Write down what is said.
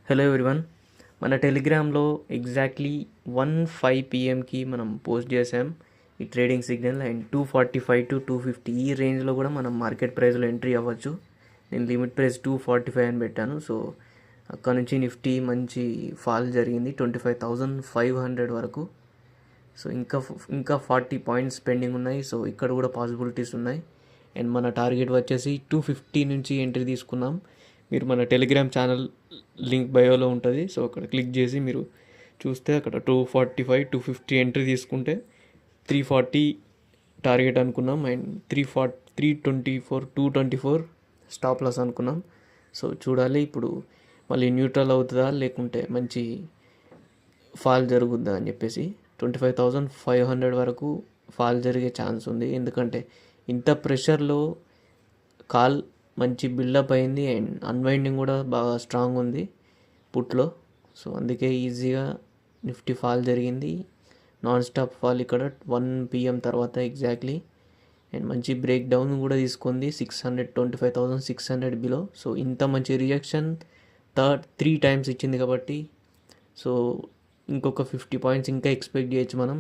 Hello everyone. మన టెలిగ్రామ్లో exactly 1:05 పిఎంకి మనం పోస్ట్ చేసాం ఈ ట్రేడింగ్ సిగ్నల్. అండ్ 245 to 250 ఈ రేంజ్లో కూడా మనం మార్కెట్ ప్రైస్లో ఎంట్రీ అవ్వచ్చు. నేను లిమిట్ ప్రైస్ 245 అని పెట్టాను. సో అక్కడ నుంచి నిఫ్టీ మంచి ఫాల్ జరిగింది 25,500 వరకు. సో ఇంకా 40 పాయింట్స్ పెండింగ్ ఉన్నాయి. సో ఇక్కడ కూడా పాసిబిలిటీస్ ఉన్నాయి. అండ్ మన టార్గెట్ వచ్చేసి 250 నుంచి ఎంట్రీ తీసుకున్నాం. మీరు మన టెలిగ్రామ్ ఛానల్ లింక్ బయోలో ఉంటుంది. సో అక్కడ క్లిక్ చేసి మీరు చూస్తే అక్కడ 245 250 ఎంట్రీ తీసుకుంటే 340 టార్గెట్ అనుకున్నాం. అండ్ 224 స్టాప్ లాస్ అనుకున్నాం. సో చూడాలి ఇప్పుడు మళ్ళీ న్యూట్రల్ అవుతుందా లేకుంటే మంచి ఫాల్ జరుగుద్దా అని చెప్పేసి. 25,500 వరకు ఫాల్ జరిగే ఛాన్స్ ఉంది. ఎందుకంటే ఇంత ప్రెషర్లో కాల్ మంచి బిల్డప్ అయింది అండ్ అన్వైండింగ్ కూడా బాగా స్ట్రాంగ్ ఉంది పుట్లో. సో అందుకే ఈజీగా నిఫ్టీ ఫాల్ జరిగింది. నాన్ స్టాప్ ఫాల్ ఇక్కడ 1 PM తర్వాత ఎగ్జాక్ట్లీ. అండ్ మంచి బ్రేక్ డౌన్ కూడా తీసుకుంది 25,600 బిలో. సో ఇంత మంచి రియాక్షన్ 3 times ఇచ్చింది కాబట్టి సో ఇంకొక 50 పాయింట్స్ ఇంకా ఎక్స్పెక్ట్ చేయొచ్చు మనం.